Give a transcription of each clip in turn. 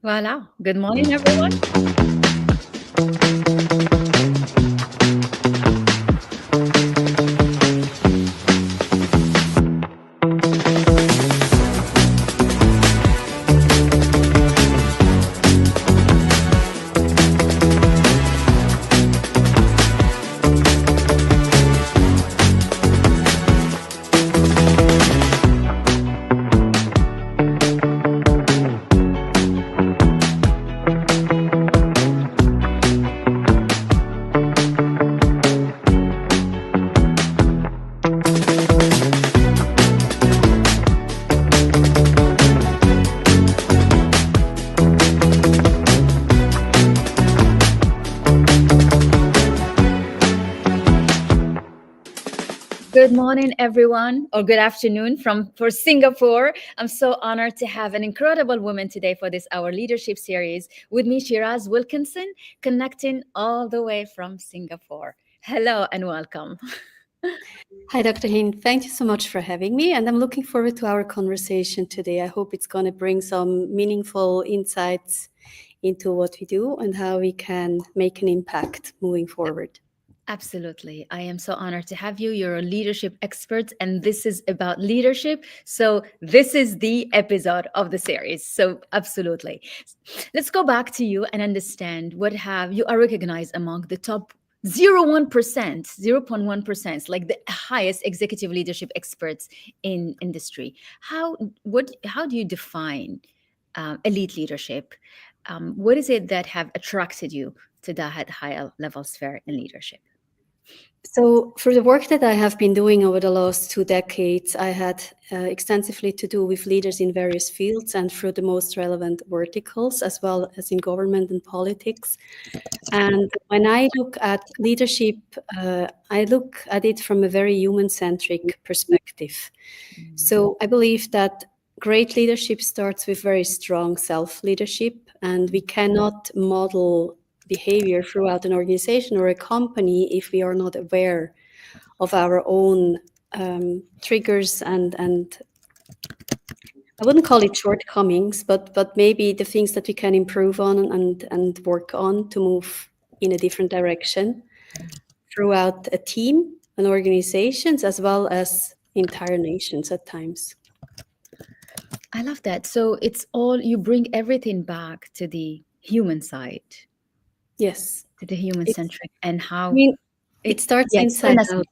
Voila. Good morning, everyone. Good morning, everyone, or good afternoon for Singapore. I'm so honored to have an incredible woman today for this Our Leadership series. With me, Sharesz Wilkinson, connecting all the way from Singapore. Hello and welcome. Hi, Dr. Hynd. Thank you so much for having me. And I'm looking forward to our conversation today. I hope it's going to bring some meaningful insights into what we do and how we can make an impact moving forward. Absolutely. I am so honored to have you. You're a leadership expert, and this is about leadership. So, this is the episode of the series. So, absolutely. Let's go back to you and understand what have you are recognized among the top 0.1%, 0.1%, like the highest executive leadership experts in industry. How do you define elite leadership? What is it that have attracted you to that higher level sphere in leadership? So for the work that I have been doing over the last 2 decades, I had extensively to do with leaders in various fields and through the most relevant verticals, as well as in government and politics. And when I look at leadership, I look at it from a very human-centric perspective. So I believe that great leadership starts with very strong self-leadership, and we cannot model behavior throughout an organization or a company if we are not aware of our own triggers and I wouldn't call it shortcomings, but maybe the things that we can improve on and work on to move in a different direction throughout a team and organizations as well as entire nations at times. I love that. So it's all, you bring everything back to the human side, Yes. to the human centric, and how it starts inside out.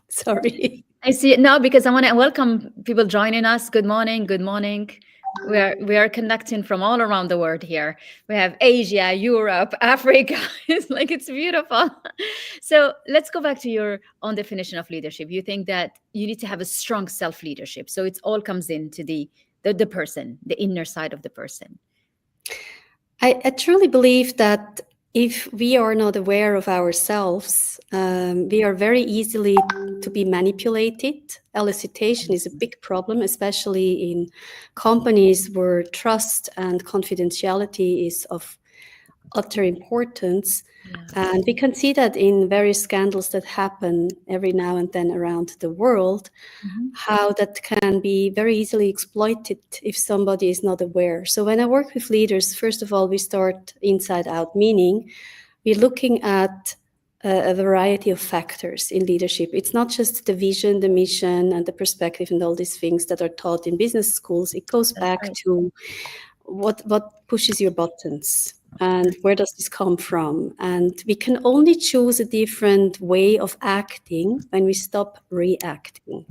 Sorry. I see it now because I want to welcome people joining us. Good morning. Good morning. We are connecting from all around the world here. We have Asia, Europe, Africa. It's beautiful. So let's go back to your own definition of leadership. You think that you need to have a strong self-leadership. So it all comes into the person, the inner side of the person. I truly believe that if we are not aware of ourselves, we are very easily to be manipulated. Elicitation is a big problem, especially in companies where trust and confidentiality is of utter importance. Yeah. And we can see that in various scandals that happen every now and then around the world, how that can be very easily exploited if somebody is not aware. So when I work with leaders, first of all, we start inside out, meaning we're looking at a variety of factors in leadership. It's not just the vision, the mission, and the perspective and all these things that are taught in business schools. It goes back to what pushes your buttons. And where does this come from? And we can only choose a different way of acting when we stop reacting.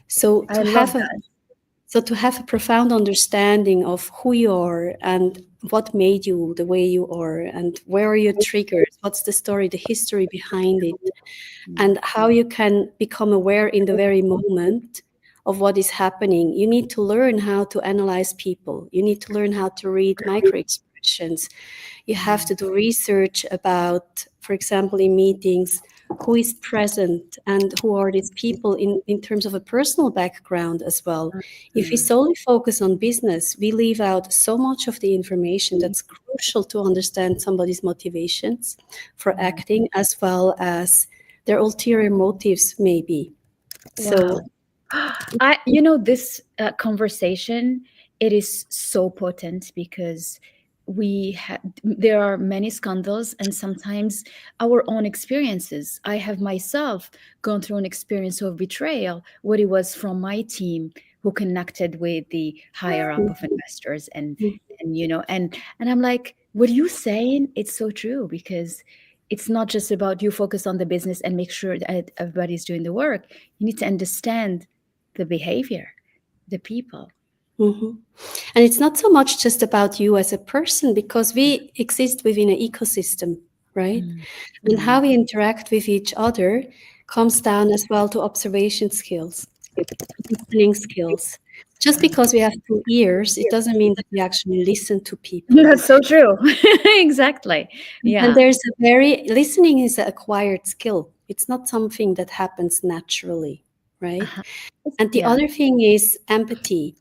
So to have a profound understanding of who you are and what made you the way you are and where are your triggers, what's the story, the history behind it, and how you can become aware in the very moment of what is happening. You need to learn how to analyze people. You need to learn how to read microexpressions. You have to do research about, for example, in meetings, who is present and who are these people in terms of a personal background as well. If we solely focus on business, we leave out so much of the information that's crucial to understand somebody's motivations for acting, as well as their ulterior motives maybe. Wow. This conversation, it is so potent because there are many scandals and sometimes our own experiences. I have myself gone through an experience of betrayal, what it was from my team who connected with the higher up of investors, and I'm like, what are you saying? It's so true, because it's not just about you focus on the business and make sure that everybody's doing the work. You need to understand the behavior, the people. Mhm. And it's not so much just about you as a person, because we exist within an ecosystem, right? And how we interact with each other comes down as well to observation skills, listening skills. Just because we have 2 ears, it doesn't mean that we actually listen to people. That's so true. Exactly. And Yeah. there's listening is an acquired skill. It's not something that happens naturally, right? Uh-huh. And the Yeah. other thing is empathy.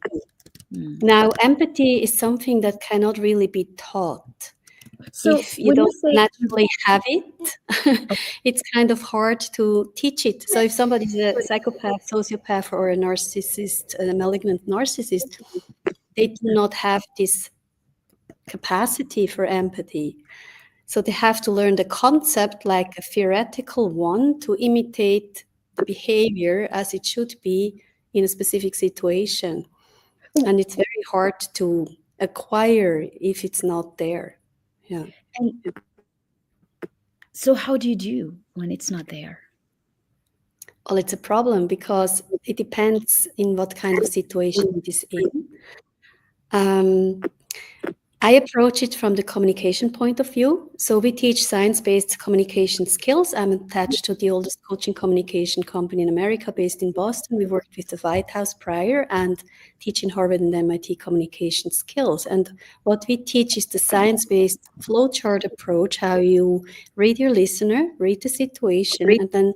Now, empathy is something that cannot really be taught. So If you when you don't say, naturally have it, it's kind of hard to teach it. So if somebody's a psychopath, sociopath, or a narcissist, a malignant narcissist, they do not have this capacity for empathy. So they have to learn the concept, like a theoretical one, to imitate the behavior as it should be in a specific situation. And it's very hard to acquire if it's not there. Yeah. and so how do you do when it's not there? Well, it's a problem because it depends in what kind of situation it is in. Um, I approach it from the communication point of view. So we teach science-based communication skills. I'm attached to the oldest coaching communication company in America, based in Boston. We worked with the White House prior and teach in Harvard and MIT communication skills. And what we teach is the science-based flowchart approach, how you read your listener, read the situation, and then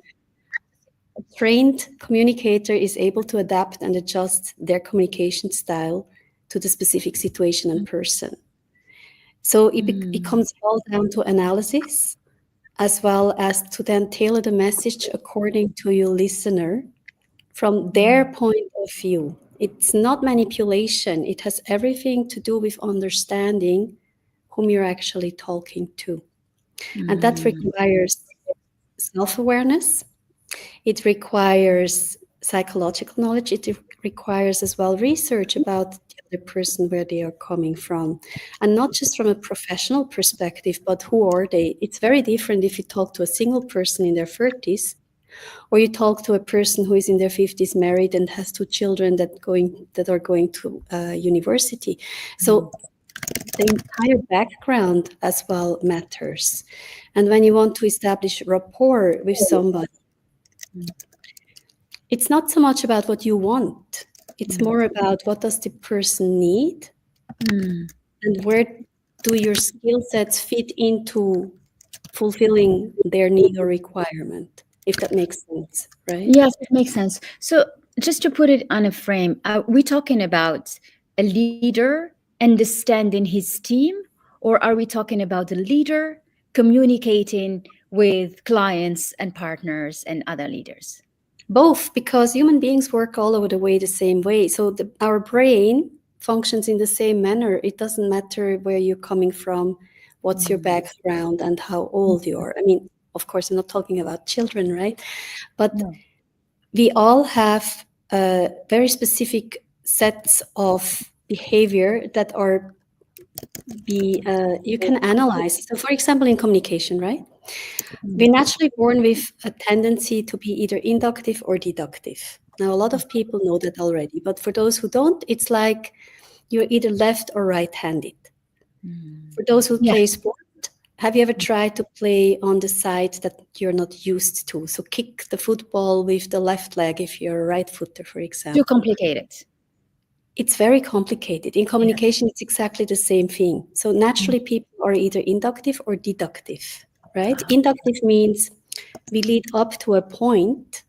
a trained communicator is able to adapt and adjust their communication style to the specific situation and person. So it comes all down to analysis, as well as to then tailor the message according to your listener from their point of view. It's not manipulation. It has everything to do with understanding whom you're actually talking to. And that requires self-awareness. It requires psychological knowledge. It requires as well research about the other person, where they are coming from. And not just from a professional perspective, but who are they? It's very different if you talk to a single person in their 30s, or you talk to a person who is in their 50s, married, and has 2 children that are going to university. So the entire background as well matters. And when you want to establish rapport with somebody, it's not so much about what you want. It's more about what does the person need, and where do your skill sets fit into fulfilling their need or requirement, if that makes sense, right? Yes, it makes sense. So just to put it on a frame, we're talking about a leader understanding his team, or are we talking about a leader communicating with clients and partners and other leaders? Both, because human beings work all over the way the same way. So our brain functions in the same manner. It doesn't matter where you're coming from, what's your background, and how old you are. I mean, of course, I'm not talking about children, right? But No. we all have very specific sets of behavior that are you can analyze. So, for example, in communication, right? We're naturally born with a tendency to be either inductive or deductive. Now, a lot of people know that already, but for those who don't, it's like you're either left or right-handed. For those who Yeah, play sport, have you ever tried to play on the side that you're not used to? So kick the football with the left leg if you're a right footer, for too example. complicated. It's very complicated. In Yes. communication, it's exactly the same thing. So naturally, people are either inductive or deductive, right? Inductive means we lead up to a point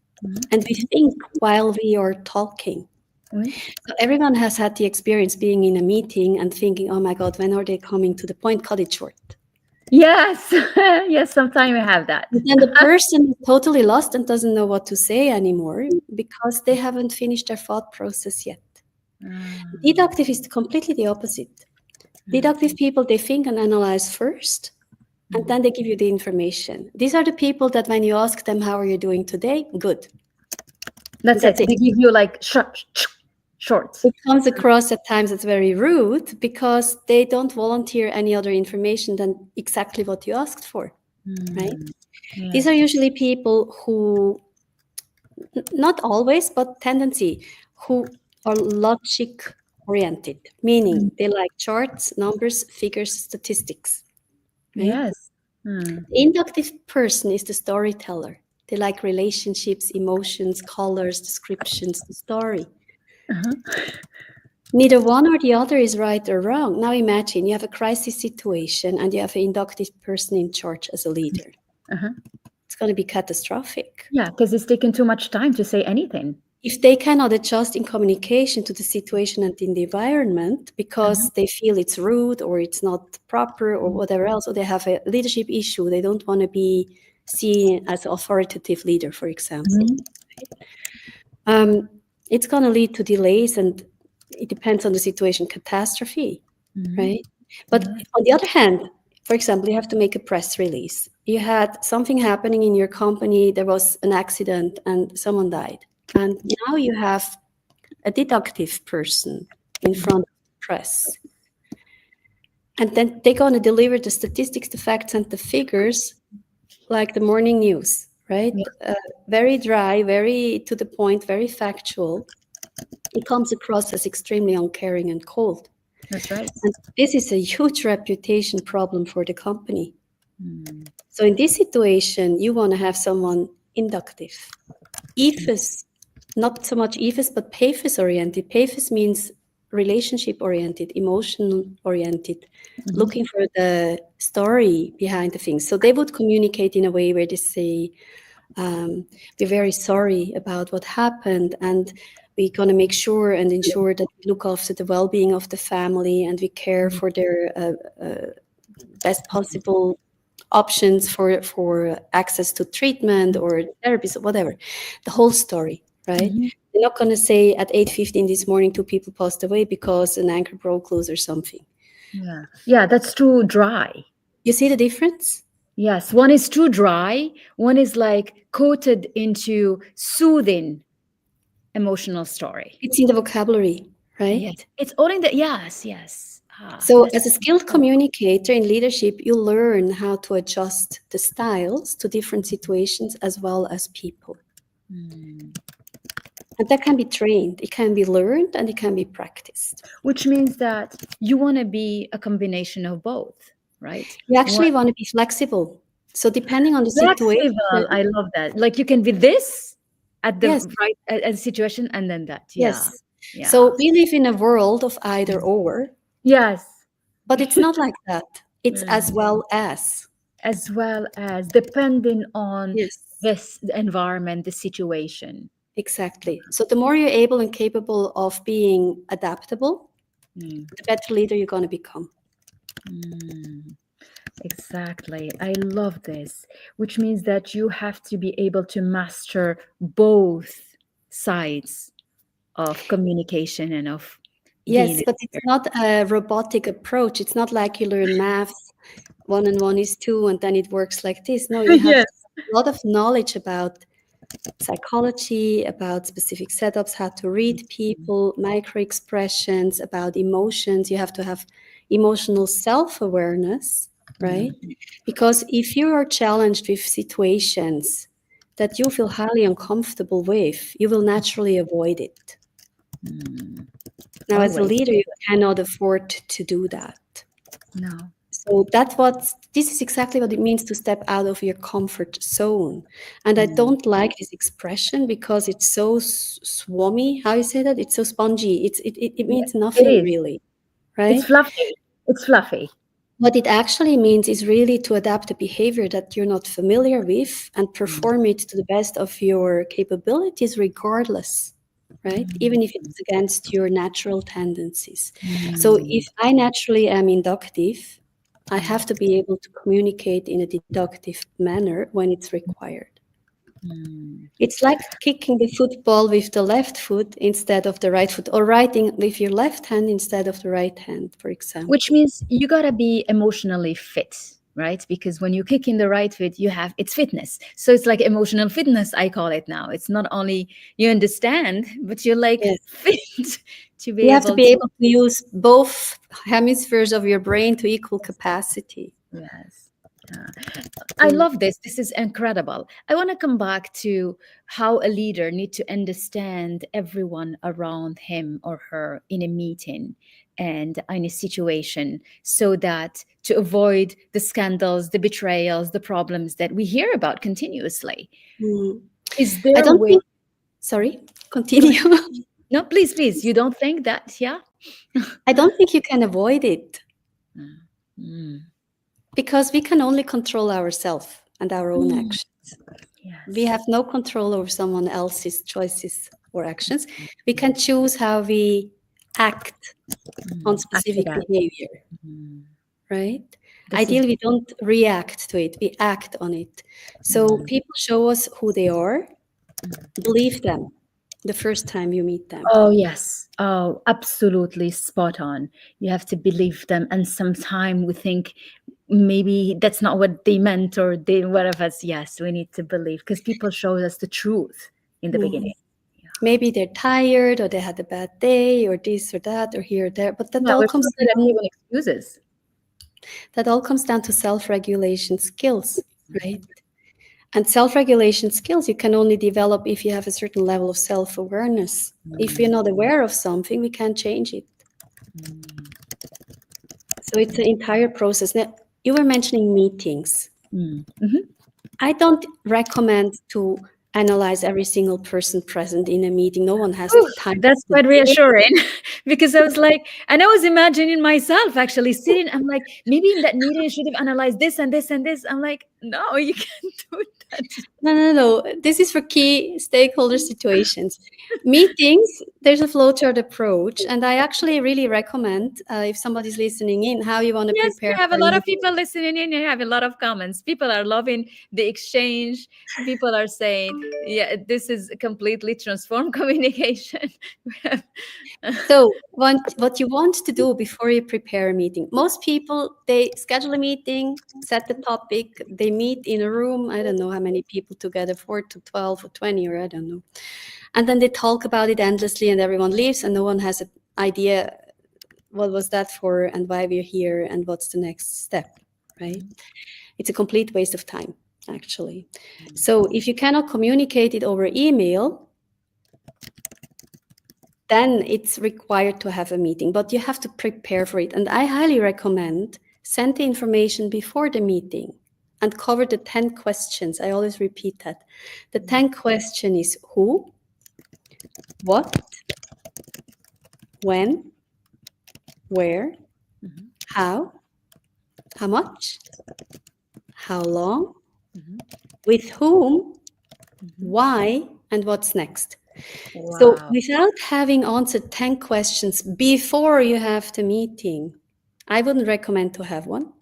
and we think while we are talking. Oui. So everyone has had the experience being in a meeting and thinking, oh my God, when are they coming to the point? Cut it short. Yes. Yes, sometimes I have that. And then the person is totally lost and doesn't know what to say anymore because they haven't finished their thought process yet. Deductive is completely the opposite. Deductive people, they think and analyze first, and then they give you the information. These are the people that when you ask them, how are you doing today? Good. That's That's it. it. They give you like shorts. It comes across at times as very rude because they don't volunteer any other information than exactly what you asked for, right? Yes. These are usually people who, not always, but tendency, who are logic oriented, meaning they like charts, numbers, figures, statistics, right? Yes. The inductive person is the storyteller. They like relationships, emotions, colors, descriptions, the story. Neither one or the other is right or wrong. Now imagine you have a crisis situation and you have an inductive person in charge as a leader. It's going to be catastrophic. Yeah, because it's taken too much time to say anything. If they cannot adjust in communication to the situation and in the environment because they feel it's rude or it's not proper or whatever else, or they have a leadership issue, they don't want to be seen as an authoritative leader, for example. It's going to lead to delays, and it depends on the situation, catastrophe, right? But on the other hand, for example, you have to make a press release. You had something happening in your company, there was an accident and someone died. And now you have a deductive person in front of the press. And then they're going to deliver the statistics, the facts, and the figures like the morning news, right? Very dry, very to the point, very factual. It comes across as extremely uncaring and cold. That's right. And this is a huge reputation problem for the company. So in this situation, you want to have someone inductive. EFIS, not so much EFIS, but PAFIS oriented. PAFIS means relationship oriented, emotion oriented, looking for the story behind the things. So they would communicate in a way where they say, we're very sorry about what happened, and we're going to make sure and ensure that we look after the well-being of the family and we care for their best possible options for access to treatment or therapies or whatever. The whole story, right? They're not going to say at 8:15 this morning 2 people passed away because an anchor broke loose or something. Yeah, that's too dry. You see the difference? Yes, one is too dry. One is like coated into soothing emotional story. It's in the vocabulary, right? Yes, it's all in the yes. So as a skilled communicator in leadership, you learn how to adjust the styles to different situations as well as people. And that can be trained, it can be learned, and it can be practiced. Which means that you want to be a combination of both, right? You actually want to be flexible. So depending on the situation. I love that. Like you can be this at the right at situation and then that. Yes. So we live in a world of either or. Yes. But it's not like that. It's as well as. As well as depending on this the environment, the situation. Exactly. So the more you're able and capable of being adaptable, the better leader you're going to become. Exactly. I love this, which means that you have to be able to master both sides of communication and of yes, but it's not a robotic approach. It's not like you learn math, 1 and 1 is 2, and then it works like this. No, you have a lot of knowledge about psychology, about specific setups, how to read people, micro expressions, about emotions. You have to have emotional self-awareness, right? Because if you are challenged with situations that you feel highly uncomfortable with, you will naturally avoid it. Now, as a leader, you cannot afford to do that. No. So this is exactly what it means to step out of your comfort zone. And I don't like this expression because it's so swammy. How you say that? It's so spongy. It means nothing really, right? It's fluffy. It's fluffy. What it actually means is really to adapt a behavior that you're not familiar with and perform it to the best of your capabilities regardless, right? Even if it's against your natural tendencies. So if I naturally am inductive, I have to be able to communicate in a deductive manner when it's required. It's like kicking the football with the left foot instead of the right foot, or writing with your left hand instead of the right hand, for example. Which means you gotta be emotionally fit, right? Because when you kick in the right foot, it's fitness. So it's like emotional fitness, I call it now. It's not only you understand, but you're like Yes. fit to be You able have to be able to use both hemispheres of your brain to equal capacity. Yes. I love this. This is incredible. I want to come back to how a leader needs to understand everyone around him or her in a meeting and in a situation, so that to avoid the scandals, the betrayals, the problems that we hear about continuously. Is there I a don't way? think, sorry, continue. No, please. You don't think that? Yeah. I don't think you can avoid it. Mm. Because we can only control ourselves and our own actions. Yes. We have no control over someone else's choices or actions. We can choose how we act on specific After that. behavior, right? This is Ideally, we don't react to it, we act on it. So people show us who they are, believe them the first time you meet them. Oh, yes. Oh, absolutely spot on. You have to believe them. And sometimes we think maybe that's not what they meant, or they, whatever. Yes, we need to believe, because people show us the truth in the beginning. Maybe they're tired, or they had a bad day, or this or that, or here or there. But that Yeah, all we're comes so good at down, giving excuses. that all comes down to self-regulation skills, right? And self-regulation skills you can only develop if you have a certain level of self-awareness. If we're not aware of something, we can't change it. So it's an entire process. Now, you were mentioning meetings. I don't recommend to analyze every single person present in a meeting. No one has the time. That's quite reassuring, because I was like, and I was imagining myself actually sitting. I'm like, maybe in that meeting I should have analyzed this and this and this. I'm like, no, you can't do that. No. This is for key stakeholder situations. Meetings, there's a flowchart approach, and I actually really recommend, if somebody's listening in, how you want to Yes, prepare we have a for a lot of meeting. people listening in. You have a lot of comments. People are loving the exchange. People are saying, yeah, this is completely transformed communication. So what you want to do before you prepare a meeting, most people, they schedule a meeting, set the topic, they meet in a room, I don't know how many people together, 4 to 12 or 20, or I don't know. And then they talk about it endlessly, and everyone leaves, and no one has an idea what was that for, and why we're here, and what's the next step, right? It's a complete waste of time, actually. So if you cannot communicate it over email, then it's required to have a meeting, but you have to prepare for it. And I highly recommend send the information before the meeting and cover the 10 questions. I always repeat that. The 10 question is who, what, when, where, how much, how long, with whom, why, and what's next. Wow. So without having answered 10 questions before you have the meeting, I wouldn't recommend to have one,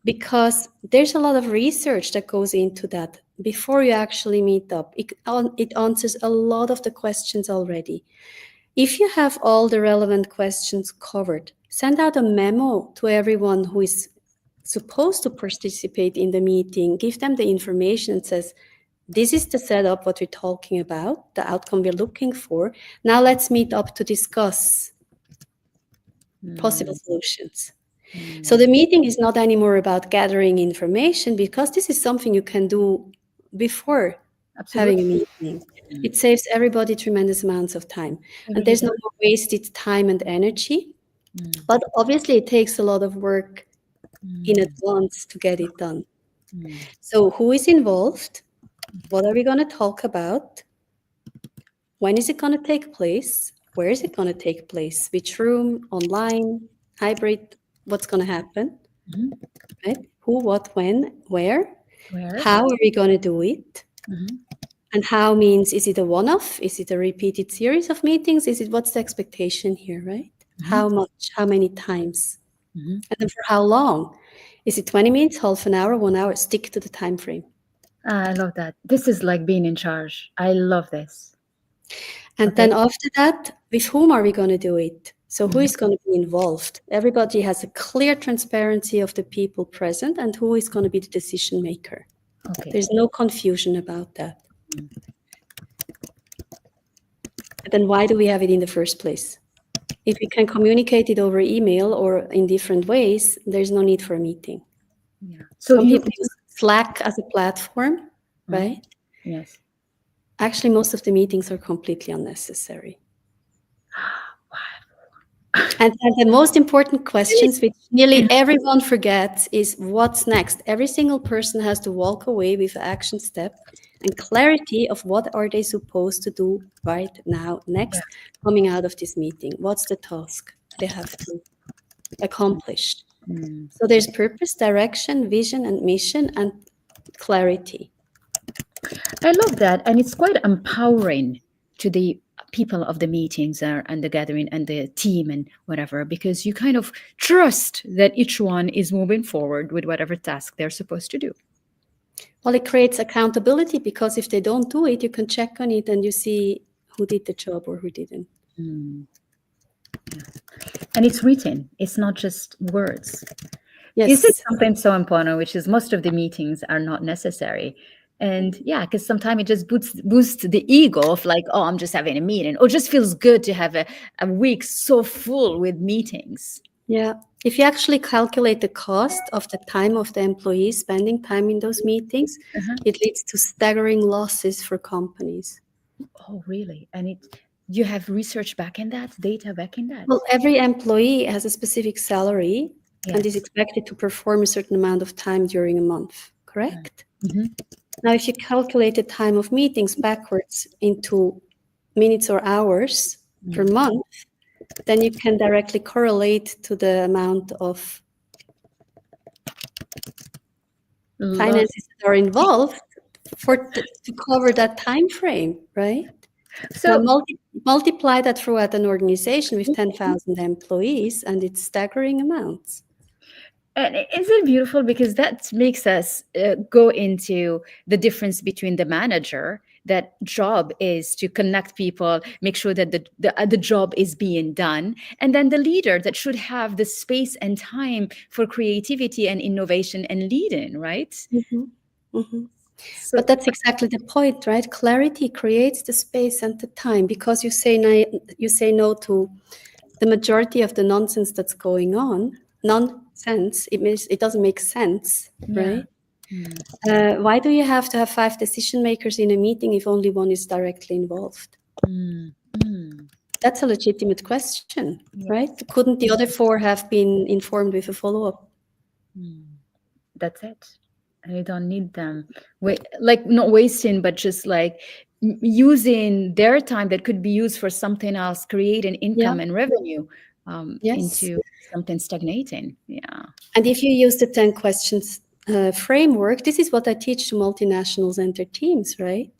because there's a lot of research that goes into that before you actually meet up. It answers a lot of the questions already. If you have all the relevant questions covered, send out a memo to everyone who is supposed to participate in the meeting. Give them the information and says, this is the setup, what we're talking about, the outcome we're looking for. Now let's meet up to discuss possible solutions. So the meeting is not anymore about gathering information, because this is something you can do before having a meeting. It saves everybody tremendous amounts of time. And there's no more wasted time and energy. But obviously it takes a lot of work in advance to get it done. So who is involved? What are we going to talk about? When is it going to take place? Where is it going to take place? Which room? Online? Hybrid? What's going to happen? Right? Who, what, when, where? How are we going to do it? And how means, is it a one-off? Is it a repeated series of meetings? What's the expectation here, right? How much? How many times? Mhm. And then for how long? Is it 20 minutes, half an hour, 1 hour? Stick to the time frame. I love that. This is like being in charge. I love this. And Okay. then after that, with whom are we going to do it? So who Mhm. is going to be involved? Everybody has a clear transparency of the people present and who is going to be the decision maker. Okay. There's no confusion about that. But then why do we have it in the first place? If we can communicate it over email or in different ways, there's no need for a meeting. Yeah. So Some you. people use Slack as a platform, right? Yes. Actually, most of the meetings are completely unnecessary. And the most important questions, which nearly everyone forgets, is what's next? Every single person has to walk away with an action step and clarity of what are they supposed to do right now, next, coming out of this meeting. What's the task they have to accomplish? Mm. So there's purpose, direction, vision, and mission, and clarity. I love that. And it's quite empowering to the people of the meetings and the gathering and the team and whatever, because you kind of trust that each one is moving forward with whatever task they're supposed to do. Well, it creates accountability because if they don't do it, you can check on it and you see who did the job or who didn't. Mm. Yeah. And it's written, it's not just words. Yes. This is something so important, which is most of the meetings are not necessary. And yeah, because sometimes it just boosts the ego of like, oh, I'm just having a meeting, or just feels good to have a week so full with meetings. Yeah. If you actually calculate the cost of the time of the employees spending time in those meetings, it leads to staggering losses for companies. Oh, really? And you have research back in that, data back in that? Well, every employee has a specific salary and is Yes. expected to perform a certain amount of time during a month, correct? Mhm. Now, if you calculate the time of meetings backwards into minutes or hours per month, then you can directly correlate to the amount of finances that are involved to cover that time frame, right? So Now multiply that throughout an organization with 10,000 employees, and it's staggering amounts. and isn't it beautiful, because that makes us go into the difference between the manager, that job is to connect people, make sure that the job is being done, and then the leader that should have the space and time for creativity and innovation and leading, right? Mm-hmm. Mm-hmm. So But that's exactly the point, right? Clarity creates the space and the time, because you say no to the majority of the nonsense that's going on. Nonsense. It doesn't make sense, right? Why do you have to have 5 decision makers in a meeting if only one is directly involved? That's a legitimate question, right? Couldn't the other 4 have been informed with a follow-up? that's it. And you don't need them like not wasting, but just like using their time that could be used for something else, create an income and revenue Yes. into something stagnating. Yeah. And if you use the 10 questions framework, this is what I teach to multinationals and their teams, right?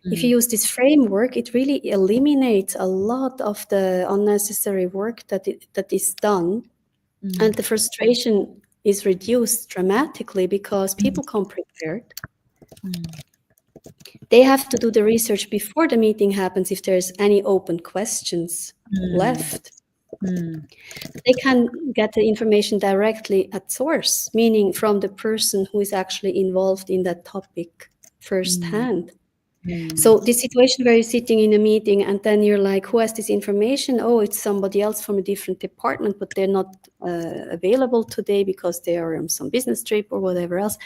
If you use this framework, it really eliminates a lot of the unnecessary work that is done. And the frustration is reduced dramatically because people come prepared. They have to do the research before the meeting happens if there's any open questions left. They can get the information directly at source, meaning from the person who is actually involved in that topic firsthand. So this situation where you're sitting in a meeting and then you're like, who has this information? Oh, it's somebody else from a different department, but they're not available today because they are on some business trip or whatever else.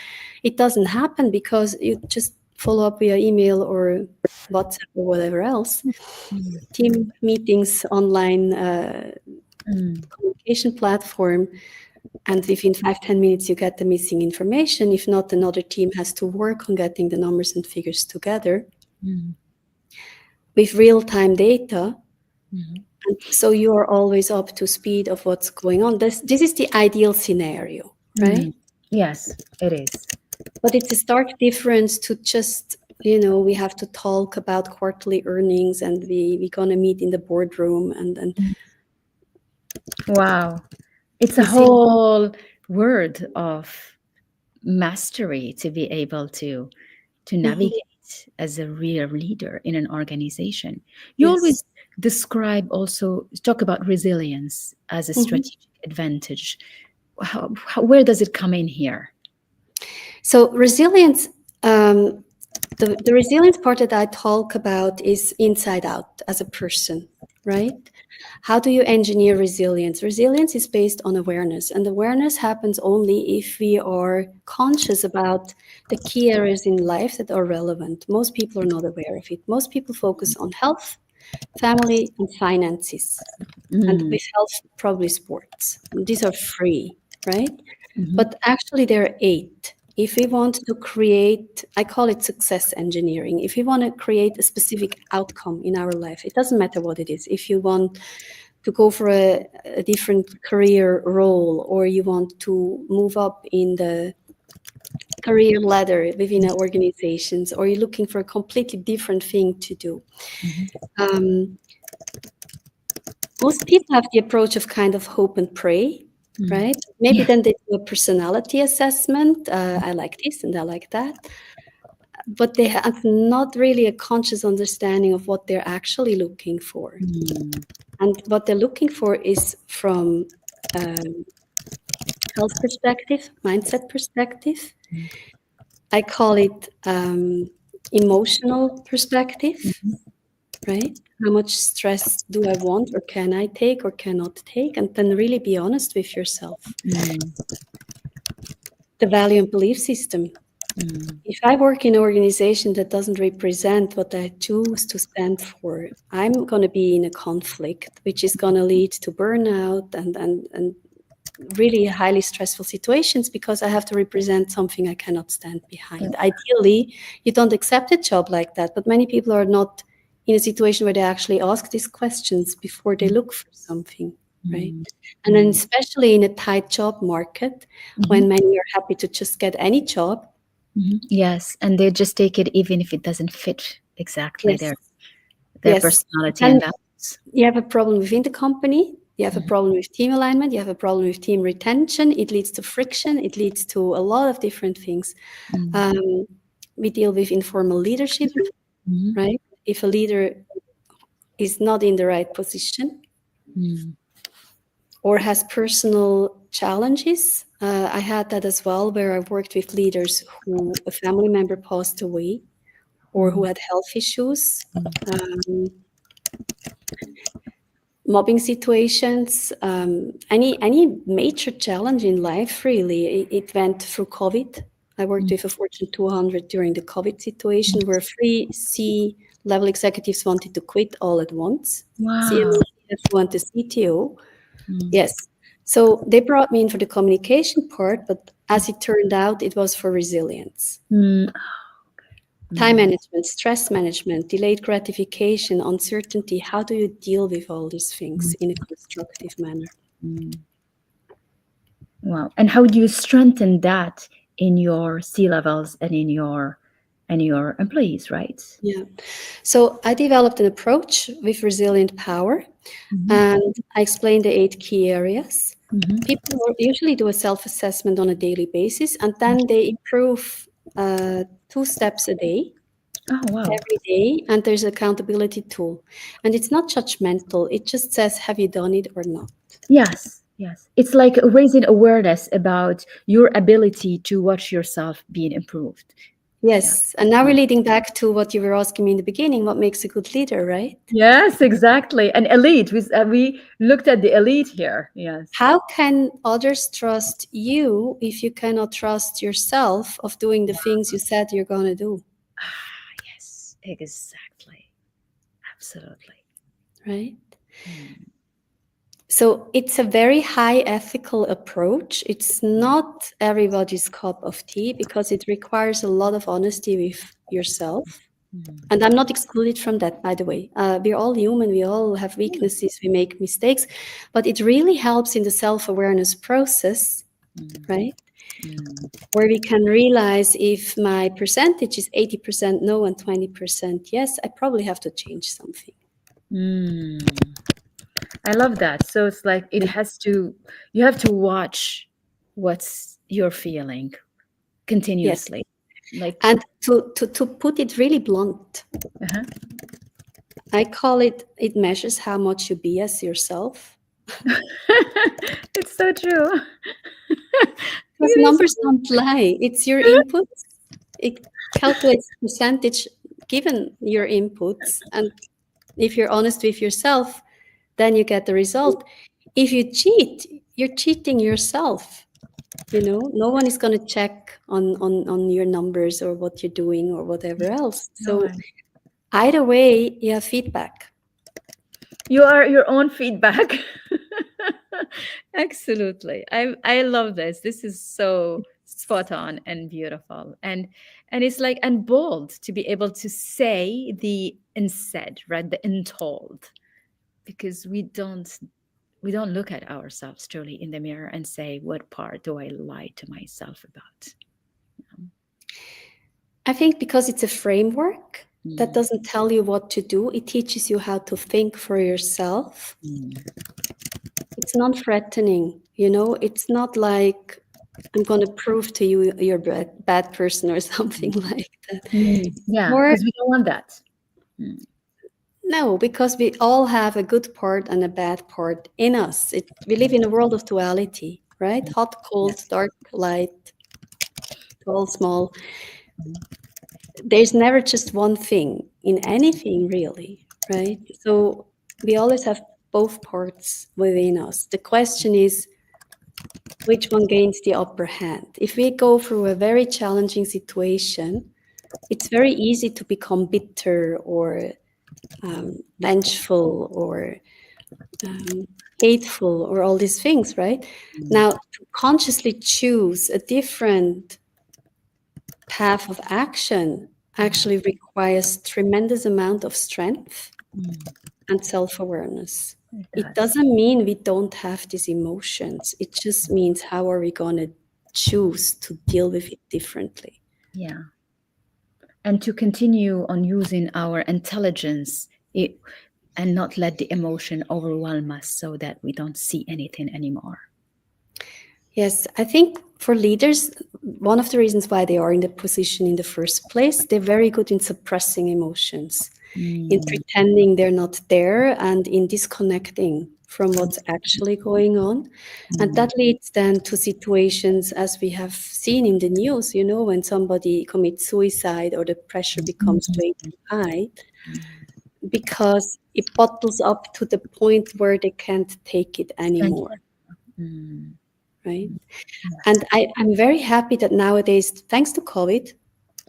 It doesn't happen because you just follow up via email or WhatsApp or whatever else. Team meetings, online communication platform, and within 5-10 minutes you get the missing information. If not, another team has to work on getting the numbers and figures together with real-time data. And so you are always up to speed of what's going on. This is the ideal scenario, right? Yes, it is. But it's a stark difference to just, we have to talk about quarterly earnings and we're going to meet in the boardroom and Wow. It's a You see? whole word of mastery to be able to Mhm. navigate as a real leader in an organization. You Yes. always describe, also talk about resilience as a Mhm. strategic advantage. Where does it come in here? So resilience, um, the resilience part that I talk about is inside out as a person, right? How do you engineer resilience? Resilience is based on awareness, and awareness happens only if we are conscious about the key areas in life that are relevant. Most people are not aware of it. Most people focus on health, family, and finances. And Mm, with health, probably sports. These are free, right? mhm, But actually, there are eight. If we want to create, I call it success engineering. If we want to create a specific outcome in our life, it doesn't matter what it is. If you want to go for a different career role, or you want to move up in the career ladder within organizations, or you're looking for a completely different thing to do. mhm, Um, Most people have the approach of kind of hope and pray, mm. right? Maybe Yes. then they do a personality assessment. I like this and I like that. But they have not really a conscious understanding of what they're actually looking for. Mm, And what they're looking for is from um, health perspective, mindset perspective. I call it emotional perspective, right? How much stress do I want or can I take or cannot take? And then really be honest with yourself. mm, The value and belief system. mm, If I work in an organization that doesn't represent what I choose to stand for, I'm going to be in a conflict, which is going to lead to burnout and really highly stressful situations because I have to represent something I cannot stand behind. Ideally, you don't accept a job like that, but many people are not in a situation where they actually ask these questions before they look for something, right? mm, And then, especially in a tight job market, mhm, when many are happy to just get any job, mhm. Yes, and they just take it even if it doesn't fit exactly yes, their yes, personality then and values. you have a problem within the company. You have a problem with team alignment. You have a problem with team retention. It leads to friction. It leads to a lot of different things. Mm, Um, we deal with informal leadership, mhm, right? If a leader is not in the right position mm, or has personal challenges, I had that as well, where I worked with leaders who a family member passed away or who mm, had health issues. Mobbing situations, any major challenge in life, really. It went through COVID. I worked mm. with a Fortune 200 during the COVID situation where three C-level executives wanted to quit all at once. CMO, Wow. CFO, and the CTO. Mm, Yes. So they brought me in for the communication part, but as it turned out, it was for resilience. mm, Time mm, management, stress management, delayed gratification, uncertainty. How do you deal with all these things in a constructive manner? mm. Wow. And how do you strengthen that in your C levels and your employees, right? Yeah. So I developed an approach with resilient power, Mhm, and I explained the eight key areas. mhm. People usually do a self assessment on a daily basis, and then they improve 2 steps a day, Oh wow. every day. And there's an accountability tool. And it's not judgmental, it just says, have you done it or not? Yes, yes. It's like raising awareness about your ability to watch yourself being improved. Yeah. Yes. And now we're leading back to what you were asking me in the beginning, what makes a good leader, right? Yes, exactly. And elite. We looked at the elite here. Yes. How can others trust you if you cannot trust yourself of doing the things you said you're going to do, Ah, yes, exactly. Absolutely. right? Mm, So it's a very high ethical approach. It's not everybody's cup of tea because it requires a lot of honesty with yourself. mm, And I'm not excluded from that, by the way. We're all human. We all have mm, weaknesses. We make mistakes. But it really helps in the self-awareness process, mm, right? mm, Where we can realize if my percentage is 80% no and 20% yes, I probably have to change something. mm. I love that. So it's like it has to, you have to watch what's you're feeling Yes. continuously. Like, And to put it really blunt, uh-huh. I call it, it measures how much you BS yourself. It's so true. Because It is numbers don't lie. It's your inputs. It calculates percentage given your inputs. And if you're honest with yourself, then you get the result. If you cheat, you're cheating yourself. You know, no one is going to check on your numbers or what you're doing or whatever else. no So one. either way, you have feedback. You are your own feedback. Absolutely. I love this. This is so spot on and beautiful. And it's like and bold to be able to say the unsaid, right? The untold. Because we don't look at ourselves truly in the mirror and say, what part do I lie to myself about? I think because it's a framework that Mm, doesn't tell you what to do, it teaches you how to think for yourself. mm, It's non-threatening, you know, it's not like I'm going to prove to you you're a bad person or something like that. Yeah, Or because we don't want that. Mm, no, because we all have a good part and a bad part in us. We live in a world of duality, right? Hot, cold, yes. dark, light, tall, small. There's never just one thing in anything, really, right? So we always have both parts within us. The question is, which one gains the upper hand? If we go through a very challenging situation, it's very easy to become bitter or vengeful or hateful or all these things, right? Now, to consciously choose a different path of action actually requires tremendous amount of strength and self-awareness. It It does. doesn't mean we don't have these emotions. It just means how are we going to choose to deal with it differently. Yeah. And to continue on using our intelligence and not let the emotion overwhelm us so that we don't see anything anymore. Yes, I think for leaders, one of the reasons why they are in the position in the first place, they're very good in suppressing emotions, in pretending they're not there, and in disconnecting from what's actually going on. And that leads then to situations as we have seen in the news, you know, when somebody commits suicide or the pressure becomes way too high, because it bottles up to the point where they can't take it And anymore, mm, right? And I'm very happy that nowadays, thanks to COVID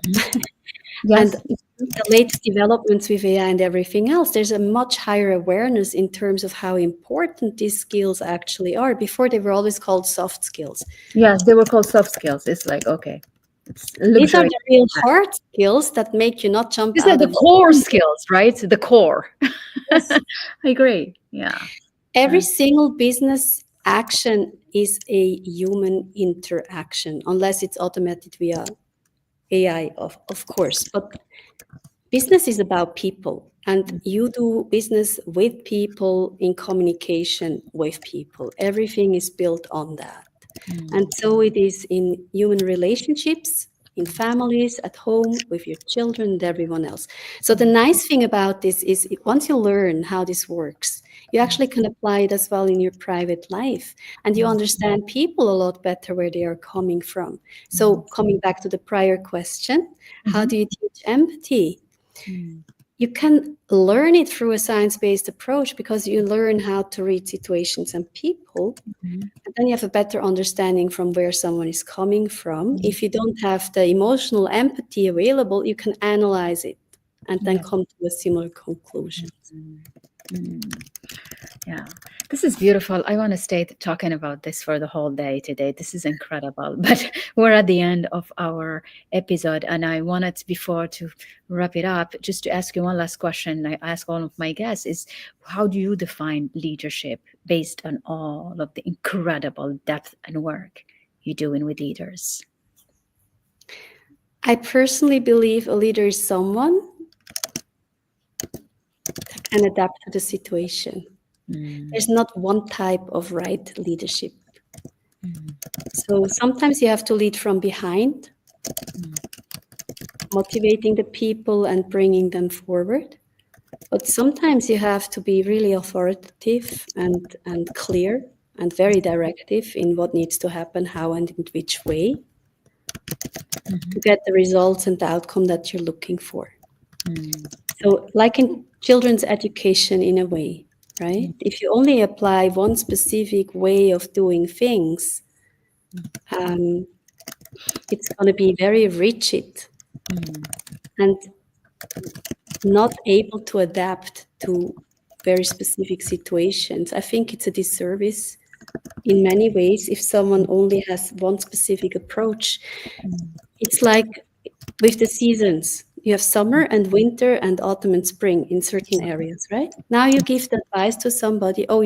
and yes, the latest developments with AI and everything else, there's a much higher awareness in terms of how important these skills actually are. Before, they were always called soft skills. yes, they were called soft skills. It's like okay, it's These are luxury. the real hard skills that make you not jump These are out the of the core window. skills, right? The core. Yes. I agree. Yeah. Every Uh, single business action is a human interaction, unless it's automated via AI, of course. But business is about people, and you do business with people in communication with people. Everything is built on that. And so it is in human relationships, in families, at home, with your children, and everyone else. So the nice thing about this is once you learn how this works, you actually can apply it as well in your private life. And you understand people a lot better where they are coming from. So coming back to the prior question, how do you teach empathy? You can learn it through a science-based approach because you learn how to read situations and people. And then you have a better understanding from where someone is coming from. If you don't have the emotional empathy available, you can analyze it and then yeah. come to a similar conclusion. Yeah, this is beautiful. I want to stay talking about this for the whole day today. This is incredible. But we're at the end of our episode, and I wanted, before to wrap it up, just to ask you one last question. I ask all of my guests: is how do you define leadership based on all of the incredible depth and work you're doing with leaders? I personally believe a leader is someone that can adapt to the situation. Mm, There's not one type of right leadership. mm, So sometimes you have to lead from behind, motivating the people and bringing them forward. But sometimes you have to be really authoritative and clear and very directive in what needs to happen, how and in which way to get the results and the outcome that you're looking for. mm, So, like in children's education, in a way, right? If you only apply one specific way of doing things, um, it's going to be very rigid and not able to adapt to very specific situations. I think it's a disservice in many ways if someone only has one specific approach. It's like with the seasons. You have summer and winter and autumn and spring in certain areas, right? Now you give the advice to somebody, oh,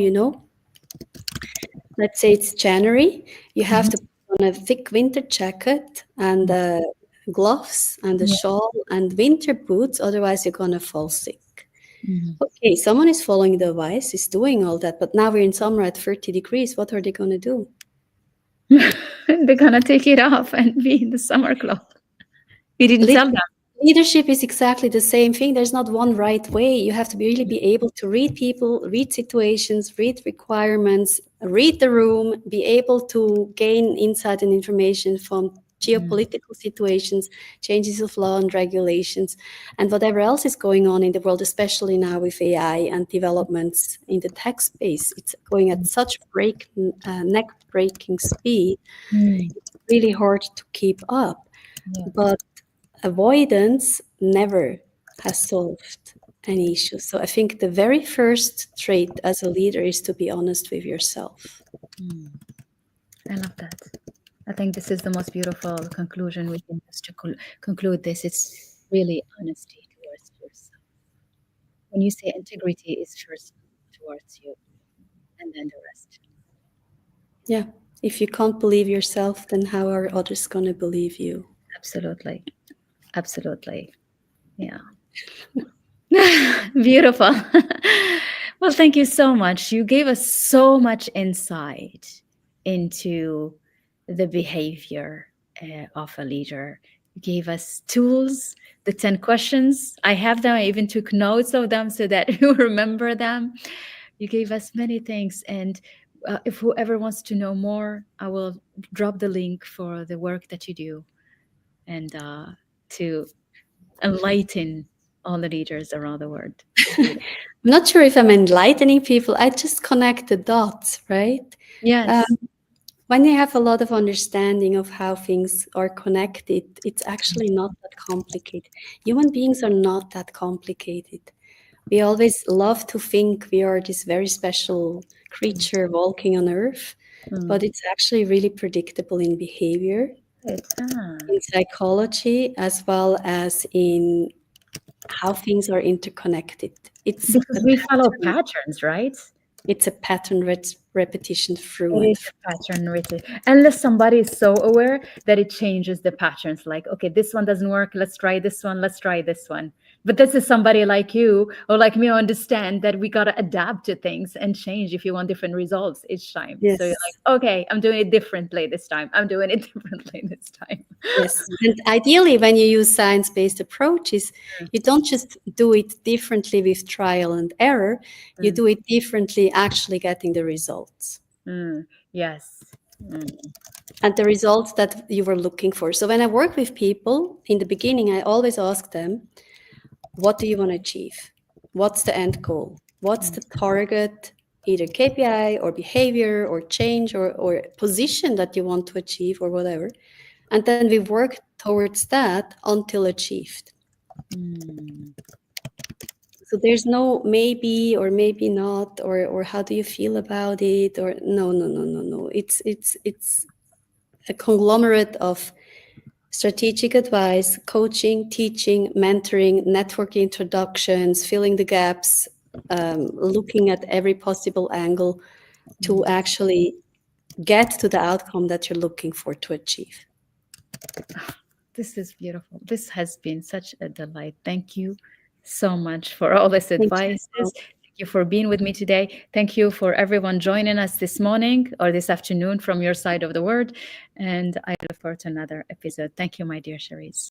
let's say it's January, you have to put on a thick winter jacket and gloves and a yeah, shawl and winter boots, otherwise you're going to fall sick. mhm. Okay, someone is following the advice, is doing all that, but now we're in summer at 30 degrees. What are they going to do? They're gonna take it off and be in the summer cloth. You didn't tell them. Leadership is exactly the same thing. There's not one right way. You have to really be able to read people, read situations, read requirements, read the room, be able to gain insight and information from geopolitical situations, changes of law and regulations, and whatever else is going on in the world, especially now with AI and developments in the tech space. It's going at such neck-breaking speed. Mm, It's really hard to keep up. yeah. But avoidance never has solved any issue. So I think the very first trait as a leader is to be honest with yourself. I love that. I think this is the most beautiful conclusion we can just to conclude this. It's really honesty towards yourself. When you say integrity is first towards you and then the rest. Yeah. If you can't believe yourself, then how are others going to believe you? Absolutely. Absolutely. Yeah. Beautiful. Well, thank you so much. You gave us so much insight into the behavior of a leader. You gave us tools, the 10 questions. I have them. I even took notes of them so that you remember them. You gave us many things. And if whoever wants to know more, I will drop the link for the work that you do and to enlighten all the leaders around the world. I'm not sure if I'm enlightening people. I just connect the dots, right? Um, Yes. when you have a lot of understanding of how things are connected, it's actually not that complicated. Human beings are not that complicated. We always love to think we are this very special creature walking on earth, Mm. but it's actually really predictable in behavior, Ah. in psychology, as well as in how things are interconnected. It's a Because we follow pattern. patterns, right? It's a pattern repetition through It and is through. a pattern written. Unless somebody is so aware that it changes the patterns, like, okay, this one doesn't work, let's try this one, let's try this one. But this is somebody like you or like me who understand that we got to adapt to things and change if you want different results each time. So you're Yes. like, okay, I'm doing it differently this time. I'm doing it differently this time. Yes. And ideally, when you use science-based approaches, you don't just do it differently with trial and error, you Mm, do it differently actually getting the results. yes. Mm, And the results that you were looking for. So when I work with people, in the beginning, I always ask them, what do you want to achieve? What's the end goal? What's the target, either KPI or behavior or change or position that you want to achieve or whatever? And then we work towards that until achieved. mm, So there's no maybe or maybe not or how do you feel about it or no. It's a conglomerate of strategic advice, coaching, teaching, mentoring, network introductions, filling the gaps, looking at every possible angle to actually get to the outcome that you're looking for to achieve. This is beautiful. This has been such a delight. Thank you so much for all this Thank you advice. as well. you for being with me today. Thank you for everyone joining us this morning or this afternoon from your side of the world. And I look forward to another episode. Thank you, my dear Sharesz.